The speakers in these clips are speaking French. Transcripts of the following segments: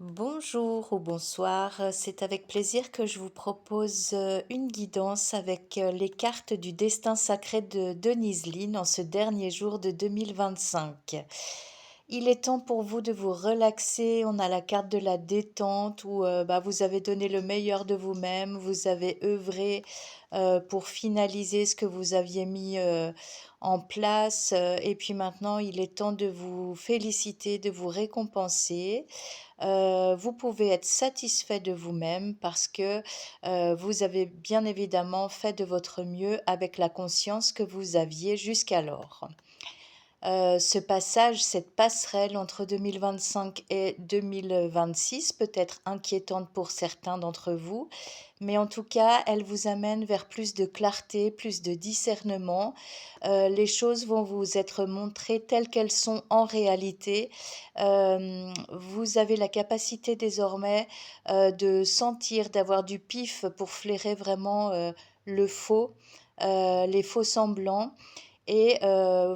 Bonjour ou bonsoir, c'est avec plaisir que je vous propose une guidance avec les cartes du destin sacré de Denise Lynn en ce dernier jour de 2025. Il est temps pour vous de vous relaxer. On a la carte de la détente où vous avez donné le meilleur de vous-même, vous avez œuvré pour finaliser ce que vous aviez mis en place et puis maintenant il est temps de vous féliciter, de vous récompenser. Vous pouvez être satisfait de vous-même parce que, vous avez bien évidemment fait de votre mieux avec la conscience que vous aviez jusqu'alors. Ce passage, cette passerelle entre 2025 et 2026 peut être inquiétante pour certains d'entre vous, mais en tout cas, elle vous amène vers plus de clarté, plus de discernement. Les choses vont vous être montrées telles qu'elles sont en réalité. Vous avez la capacité désormais de sentir, d'avoir du pif pour flairer vraiment le faux, les faux semblants et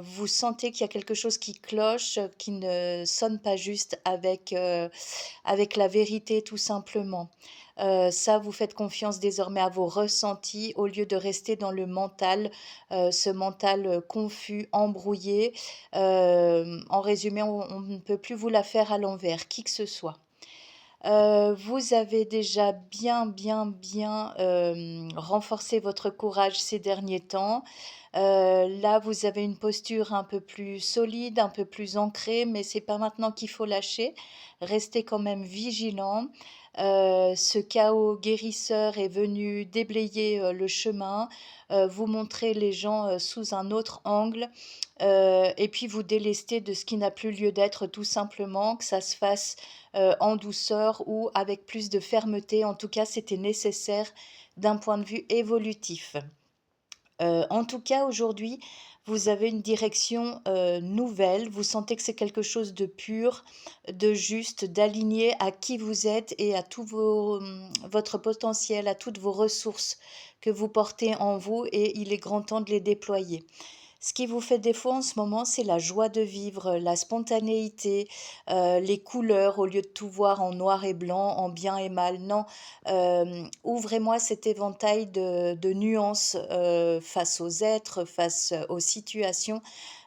vous sentez qu'il y a quelque chose qui cloche, qui ne sonne pas juste avec la vérité tout simplement. Ça, vous faites confiance désormais à vos ressentis au lieu de rester dans le mental, ce mental, confus, embrouillé. En résumé, on ne peut plus vous la faire à l'envers, qui que ce soit. Vous avez déjà bien renforcé votre courage ces derniers temps. Là, vous avez une posture un peu plus solide, un peu plus ancrée, mais c'est pas maintenant qu'il faut lâcher. Restez quand même vigilant. Ce chaos guérisseur est venu déblayer, le chemin, vous montrer les gens, sous un autre angle, et puis vous délester de ce qui n'a plus lieu d'être tout simplement, que ça se fasse en douceur ou avec plus de fermeté. En tout cas, c'était nécessaire d'un point de vue évolutif. En tout cas, aujourd'hui, vous avez une direction nouvelle. Vous sentez que c'est quelque chose de pur, de juste, d'aligné à qui vous êtes et à votre potentiel, à toutes vos ressources que vous portez en vous et il est grand temps de les déployer. Ce qui vous fait défaut en ce moment, c'est la joie de vivre, la spontanéité, les couleurs au lieu de tout voir en noir et blanc, en bien et mal. Non, ouvrez-moi cet éventail de nuances face aux êtres, face aux situations.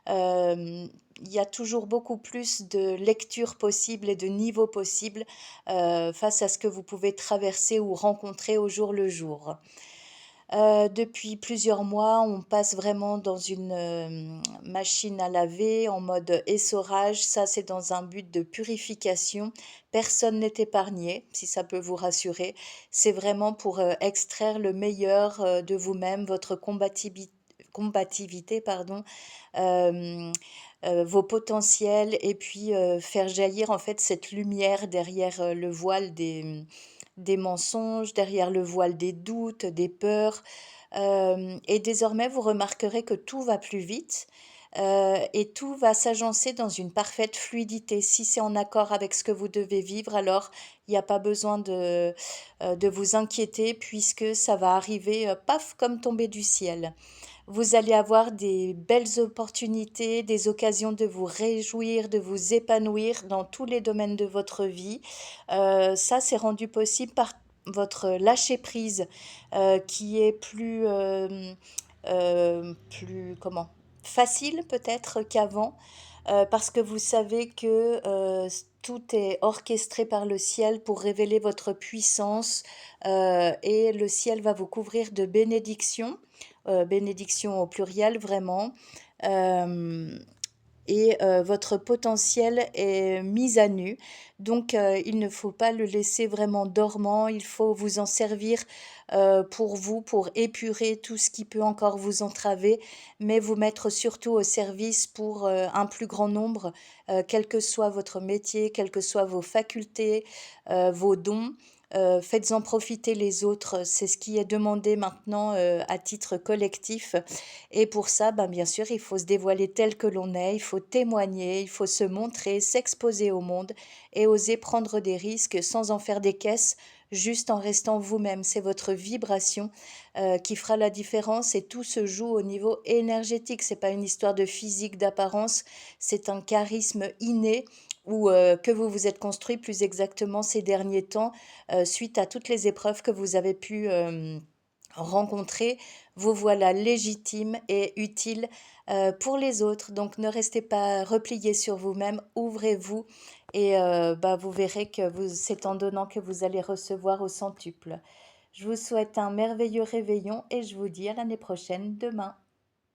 Il y a toujours beaucoup plus de lectures possibles et de niveaux possibles face à ce que vous pouvez traverser ou rencontrer au jour le jour. Depuis plusieurs mois, on passe vraiment dans une, machine à laver en mode essorage. Ça, c'est dans un but de purification. Personne n'est épargné, si ça peut vous rassurer. C'est vraiment pour, extraire le meilleur, de vous-même, votre combativité, pardon, hem, vos potentiels et puis, faire jaillir, en fait, cette lumière derrière, le voile des mensonges, derrière le voile des doutes, des peurs. Et désormais, vous remarquerez que tout va plus vite et tout va s'agencer dans une parfaite fluidité. Si c'est en accord avec ce que vous devez vivre, alors il n'y a pas besoin de vous inquiéter puisque ça va arriver, paf, comme tomber du ciel. Vous allez avoir des belles opportunités, des occasions de vous réjouir, de vous épanouir dans tous les domaines de votre vie. Ça, c'est rendu possible par votre lâcher-prise, qui est plus comment? Facile peut-être qu'avant, parce que vous savez que, tout est orchestré par le ciel pour révéler votre puissance, et le ciel va vous couvrir de bénédictions, bénédictions au pluriel vraiment, hem et votre potentiel est mis à nu. Donc il ne faut pas le laisser vraiment dormant, il faut vous en servir, pour vous, pour épurer tout ce qui peut encore vous entraver, mais vous mettre surtout au service pour, un plus grand nombre, quel que soit votre métier, quelles que soient vos facultés, vos dons. Faites-en profiter les autres, c'est ce qui est demandé maintenant, à titre collectif et pour ça, ben, bien sûr, il faut se dévoiler tel que l'on est, il faut témoigner, il faut se montrer, s'exposer au monde et oser prendre des risques sans en faire des caisses, juste en restant vous-même. C'est votre vibration qui fera la différence et tout se joue au niveau énergétique. C'est pas une histoire de physique, d'apparence, c'est un charisme inné ou que vous vous êtes construit plus exactement ces derniers temps suite à toutes les épreuves que vous avez pu rencontrer. Vous voilà légitime et utile pour les autres. Donc ne restez pas repliés sur vous-même, ouvrez-vous et bah, vous verrez que c'est en donnant que vous allez recevoir au centuple. Je vous souhaite un merveilleux réveillon et je vous dis à l'année prochaine, demain.